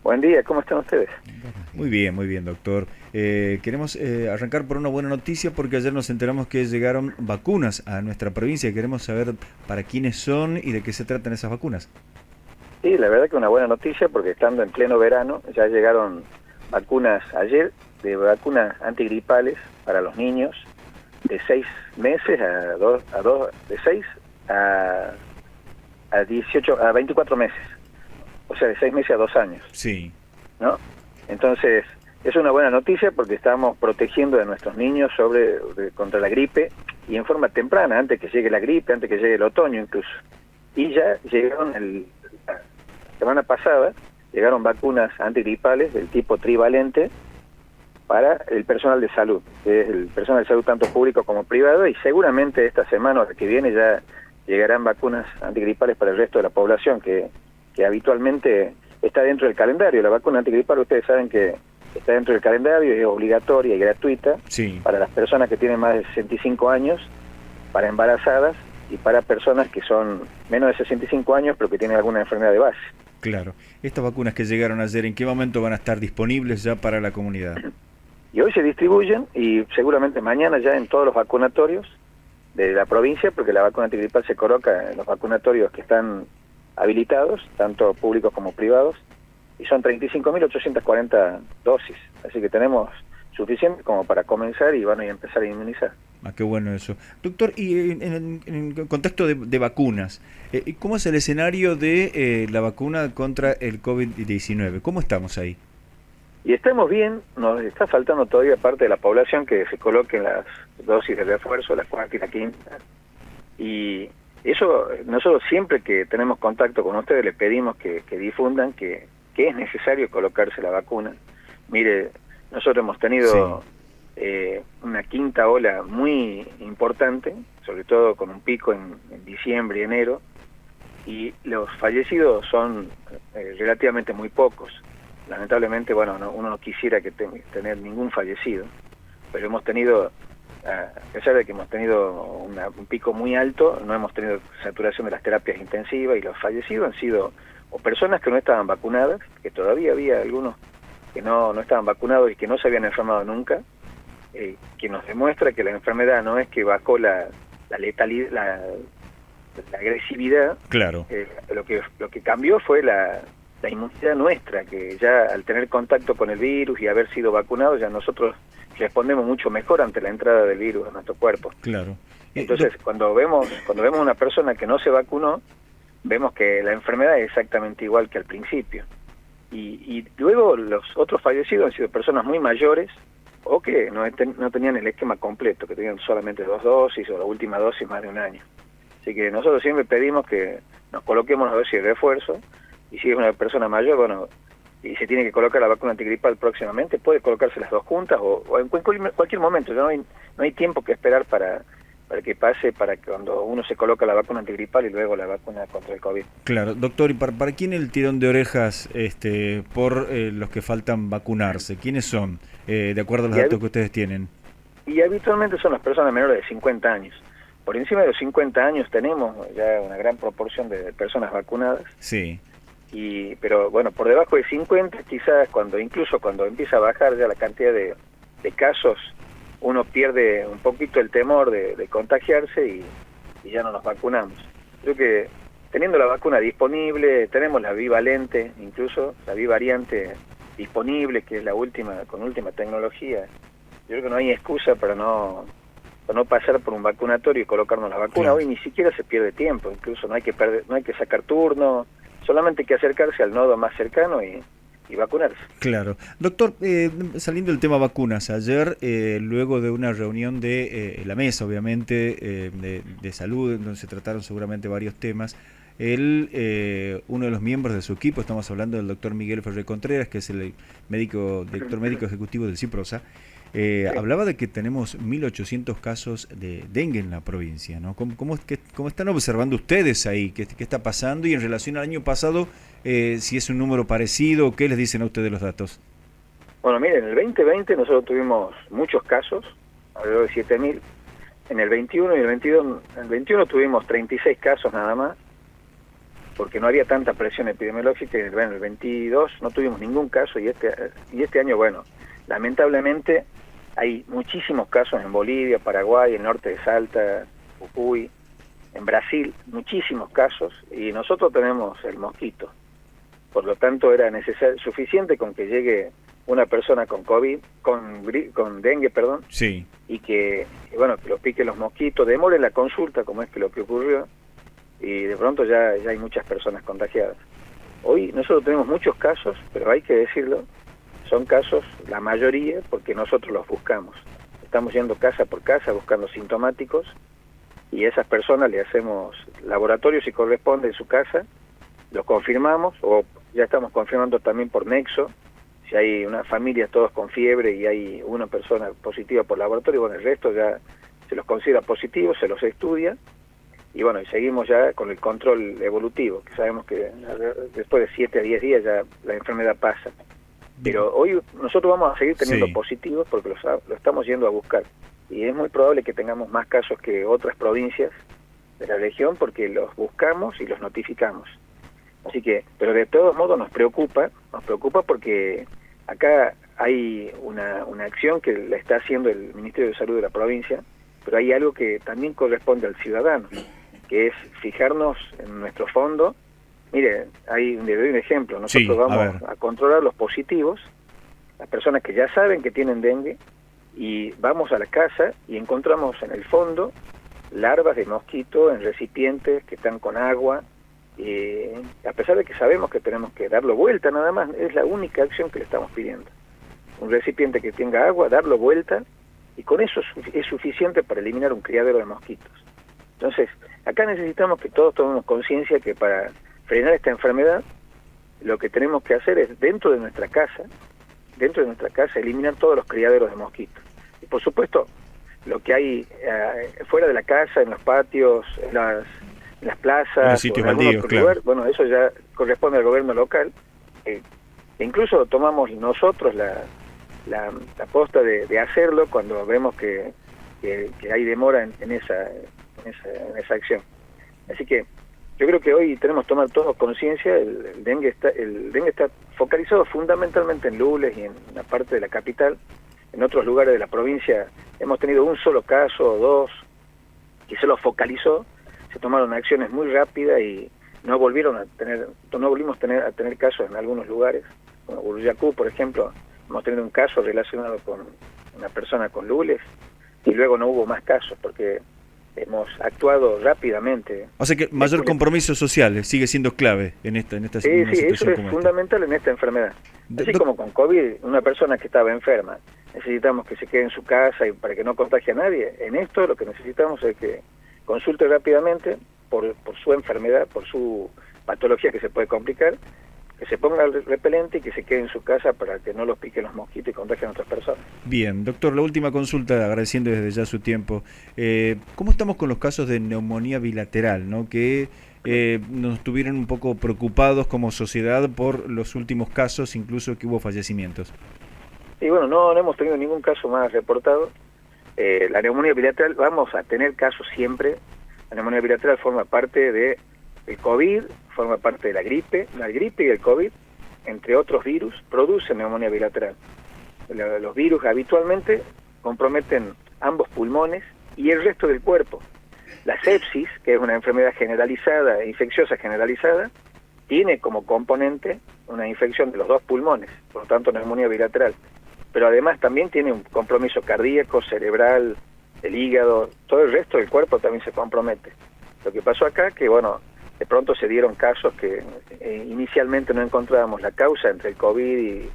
Buen día, ¿cómo están ustedes? Muy bien, doctor. Queremos arrancar por una buena noticia porque ayer nos enteramos que llegaron vacunas a nuestra provincia. Queremos saber para quiénes son y de qué se tratan esas vacunas. Sí, la verdad que una buena noticia porque estando en pleno verano ya llegaron vacunas ayer, de vacunas antigripales para los niños de 6 meses de 6 a 18, a 24 meses, o sea, de 6 meses a 2 años, Sí, ¿no? Entonces, es una buena noticia porque estamos protegiendo a nuestros niños contra la gripe y en forma temprana, antes que llegue la gripe, antes que llegue el otoño incluso. Y ya llegaron la semana pasada, llegaron vacunas antigripales del tipo trivalente para el personal de salud, que es el personal de salud tanto público como privado, y seguramente esta semana o la que viene ya llegarán vacunas antigripales para el resto de la población, que habitualmente está dentro del calendario. La vacuna antigripal, ustedes saben que está dentro del calendario, es obligatoria y gratuita sí. para las personas que tienen más de 65 años, para embarazadas y para personas que son menos de 65 años pero que tienen alguna enfermedad de base. Claro. Estas vacunas que llegaron ayer, ¿en qué momento van a estar disponibles ya para la comunidad? Y hoy se distribuyen y seguramente mañana ya en todos los vacunatorios de la provincia, porque la vacuna antigripal se coloca en los vacunatorios que están habilitados, tanto públicos como privados, y son 35.840 dosis, así que tenemos suficiente como para comenzar y van a empezar a inmunizar. Ah, qué bueno eso. Doctor, y en el contexto de vacunas, ¿cómo es el escenario de la vacuna contra el COVID-19? ¿Cómo estamos ahí? Y estamos bien, nos está faltando todavía parte de la población que se coloquen las dosis de refuerzo, la cuarta y la quinta, y eso nosotros siempre que tenemos contacto con ustedes le pedimos que difundan que es necesario colocarse la vacuna. Mire, nosotros hemos tenido una quinta ola muy importante, sobre todo con un pico en diciembre y enero, y los fallecidos son relativamente muy pocos. Lamentablemente, bueno, uno no quisiera tener ningún fallecido, pero hemos tenido, a pesar de que hemos tenido un pico muy alto, no hemos tenido saturación de las terapias intensivas, y los fallecidos han sido o personas que no estaban vacunadas, que todavía había algunos que no estaban vacunados y que no se habían enfermado nunca, que nos demuestra que la enfermedad no es que bajó la letalidad, la agresividad. Claro. Lo que cambió fue la inmunidad nuestra, que ya al tener contacto con el virus y haber sido vacunados, ya nosotros respondemos mucho mejor ante la entrada del virus a nuestro cuerpo. Claro. Entonces, cuando vemos una persona que no se vacunó, vemos que la enfermedad es exactamente igual que al principio. Y luego los otros fallecidos han sido personas muy mayores o que no tenían el esquema completo, que tenían solamente 2 dosis o la última dosis más de un año. Así que nosotros siempre pedimos que nos coloquemos la dosis de refuerzo, y si es una persona mayor, bueno, y se tiene que colocar la vacuna antigripal próximamente, puede colocarse las dos juntas o en cualquier momento. Ya no hay tiempo que esperar para que pase, para que cuando uno se coloca la vacuna antigripal y luego la vacuna contra el COVID. Claro, doctor, ¿y para quién el tirón de orejas por los que faltan vacunarse? ¿Quiénes son, de acuerdo a los datos que ustedes tienen? Y habitualmente son las personas menores de 50 años. Por encima de los 50 años tenemos ya una gran proporción de personas vacunadas. Sí. Pero bueno, por debajo de 50, quizás incluso cuando empieza a bajar ya la cantidad de casos, uno pierde un poquito el temor de contagiarse y ya no nos vacunamos. Creo que teniendo la vacuna disponible, tenemos la bivalente, incluso la bivariante disponible, que es la última, con última tecnología. Yo creo que no hay excusa para no pasar por un vacunatorio y colocarnos la vacuna. Claro. Hoy ni siquiera se pierde tiempo, incluso no hay que sacar turno, solamente hay que acercarse al nodo más cercano y vacunarse. Claro. Doctor, saliendo del tema vacunas, ayer, luego de una reunión de la mesa, obviamente, de salud, donde se trataron seguramente varios temas, uno de los miembros de su equipo, estamos hablando del doctor Miguel Ferrer Contreras, que es el director médico ejecutivo del CIPROSA, hablaba de que tenemos 1.800 casos de dengue en la provincia, ¿no? ¿Cómo están observando ustedes ahí? ¿Qué está pasando? Y en relación al año pasado, si es un número parecido, ¿qué les dicen a ustedes los datos? Bueno, miren, en el 2020 nosotros tuvimos muchos casos, alrededor de 7.000. En el 21 y el 21 tuvimos 36 casos nada más. porque no había tanta presión epidemiológica, y bueno, el 22 no tuvimos ningún caso, y este año, bueno, lamentablemente hay muchísimos casos en Bolivia, Paraguay, el norte de Salta, Jujuy, en Brasil, muchísimos casos, y nosotros tenemos el mosquito. Por lo tanto, era suficiente con que llegue una persona con COVID, con dengue, perdón, sí, y que, bueno, que los pique los mosquitos, demore la consulta, como es que lo que ocurrió, y de pronto ya hay muchas personas contagiadas. Hoy nosotros tenemos muchos casos, pero hay que decirlo, son casos, la mayoría, porque nosotros los buscamos. Estamos yendo casa por casa buscando sintomáticos, y a esas personas le hacemos laboratorio si corresponde en su casa, lo confirmamos, o ya estamos confirmando también por nexo, si hay una familia todos con fiebre y hay una persona positiva por laboratorio, bueno, el resto ya se los considera positivos, se los estudia, y bueno, y seguimos ya con el control evolutivo, que sabemos que después de 7 a 10 días ya la enfermedad pasa. Pero hoy nosotros vamos a seguir teniendo positivos porque lo estamos yendo a buscar. Y es muy probable que tengamos más casos que otras provincias de la región porque los buscamos y los notificamos. Así que, pero de todos modos nos preocupa porque acá hay una acción que la está haciendo el Ministerio de Salud de la provincia, pero hay algo que también corresponde al ciudadano, que es fijarnos en nuestro fondo. Mire, le doy un ejemplo, nosotros vamos a controlar los positivos, las personas que ya saben que tienen dengue, y vamos a la casa y encontramos en el fondo larvas de mosquito en recipientes que están con agua, a pesar de que sabemos que tenemos que darlo vuelta nada más, es la única acción que le estamos pidiendo. Un recipiente que tenga agua, darlo vuelta, y con eso es suficiente para eliminar un criadero de mosquitos. Entonces, acá necesitamos que todos tomemos conciencia que para frenar esta enfermedad, lo que tenemos que hacer es dentro de nuestra casa, eliminar todos los criaderos de mosquitos. Y por supuesto, lo que hay fuera de la casa, en los patios, en las plazas, en algún otro lugar, bueno, eso ya corresponde al gobierno local. E incluso tomamos nosotros la posta de hacerlo cuando vemos que hay demora en esa acción. Así que yo creo que hoy tenemos que tomar todos conciencia. El dengue está focalizado fundamentalmente en Lules y en la parte de la capital. En otros lugares de la provincia hemos tenido un solo caso o dos que se lo focalizó, se tomaron acciones muy rápidas y no volvimos a tener casos en algunos lugares, como Buruyacú, por ejemplo. Hemos tenido un caso relacionado con una persona con Lules y luego no hubo más casos porque hemos actuado rápidamente. O sea que mayor compromiso social sigue siendo clave en esta situación. Sí, eso es fundamental en esta enfermedad. Así como con COVID, una persona que estaba enferma, necesitamos que se quede en su casa y para que no contagie a nadie. En esto lo que necesitamos es que consulte rápidamente por su enfermedad, por su patología que se puede complicar, que se ponga el repelente y que se quede en su casa para que no los piquen los mosquitos y contagien a otras personas. Bien, doctor, la última consulta, agradeciendo desde ya su tiempo. ¿Cómo estamos con los casos de neumonía bilateral, ¿no? Que nos tuvieron un poco preocupados como sociedad por los últimos casos, incluso que hubo fallecimientos? Y bueno, no hemos tenido ningún caso más reportado. La neumonía bilateral, vamos a tener casos siempre. La neumonía bilateral forma parte de el COVID, forma parte de la gripe y el COVID, entre otros virus, producen neumonía bilateral. Los virus habitualmente comprometen ambos pulmones y el resto del cuerpo. La sepsis, que es una enfermedad generalizada, infecciosa generalizada, tiene como componente una infección de los dos pulmones, por lo tanto neumonía bilateral. Pero además también tiene un compromiso cardíaco, cerebral, el hígado, todo el resto del cuerpo también se compromete. Lo que pasó acá, que bueno, de pronto se dieron casos que inicialmente no encontrábamos la causa entre el COVID y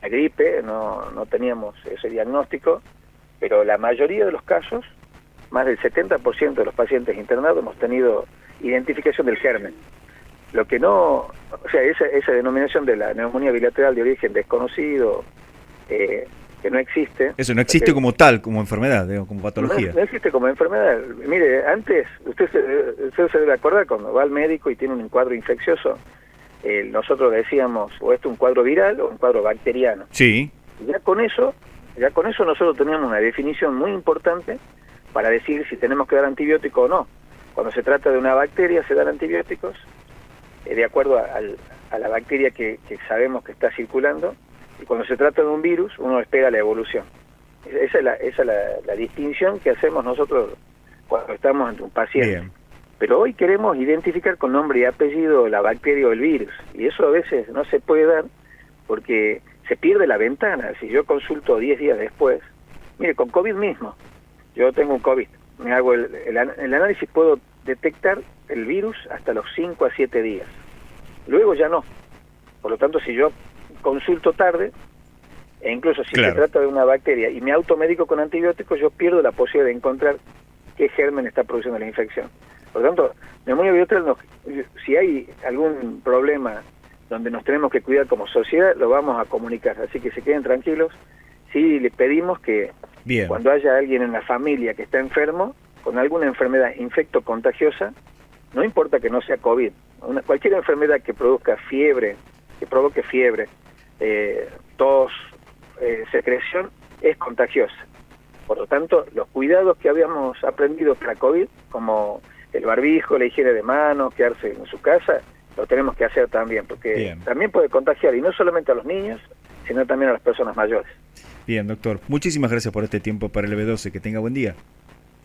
la gripe, no teníamos ese diagnóstico, pero la mayoría de los casos, más del 70% de los pacientes internados, hemos tenido identificación del germen. Lo que no, o sea, esa denominación de la neumonía bilateral de origen desconocido, que no existe. Eso no existe como tal, como enfermedad, como patología. No existe como enfermedad. Mire, antes, usted se debe acordar, cuando va al médico y tiene un cuadro infeccioso, nosotros decíamos, o esto es un cuadro viral o un cuadro bacteriano. Sí. Ya con eso nosotros teníamos una definición muy importante para decir si tenemos que dar antibiótico o no. Cuando se trata de una bacteria se dan antibióticos, de acuerdo a la bacteria que sabemos que está circulando, y cuando se trata de un virus, uno espera la evolución. Esa es la distinción que hacemos nosotros cuando estamos ante un paciente. Bien. Pero hoy queremos identificar con nombre y apellido la bacteria o el virus, y eso a veces no se puede dar porque se pierde la ventana. Si yo consulto 10 días después, mire, con COVID mismo, yo tengo un COVID, me hago el análisis, puedo detectar el virus hasta los 5 a 7 días. Luego ya no. Por lo tanto, si yo consulto tarde, e incluso si se trata de una bacteria y me automedico con antibióticos, yo pierdo la posibilidad de encontrar qué germen está produciendo la infección. Por lo tanto, neumonía bilateral, si hay algún problema donde nos tenemos que cuidar como sociedad, lo vamos a comunicar. Así que se queden tranquilos. Sí, le pedimos que cuando haya alguien en la familia que está enfermo, con alguna enfermedad infectocontagiosa, no importa que no sea COVID, cualquier enfermedad que produzca fiebre, que provoque fiebre, tos, secreción, es contagiosa. Por lo tanto, los cuidados que habíamos aprendido para COVID, como el barbijo, la higiene de manos, quedarse en su casa, lo tenemos que hacer también, porque también puede contagiar, y no solamente a los niños, sino también a las personas mayores. Bien, doctor. Muchísimas gracias por este tiempo para el B12. Que tenga buen día.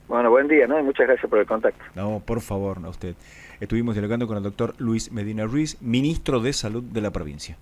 Bueno, buen día, ¿no? Y muchas gracias por el contacto. No, por favor, a usted. Estuvimos dialogando con el doctor Luis Medina Ruiz, ministro de Salud de la provincia.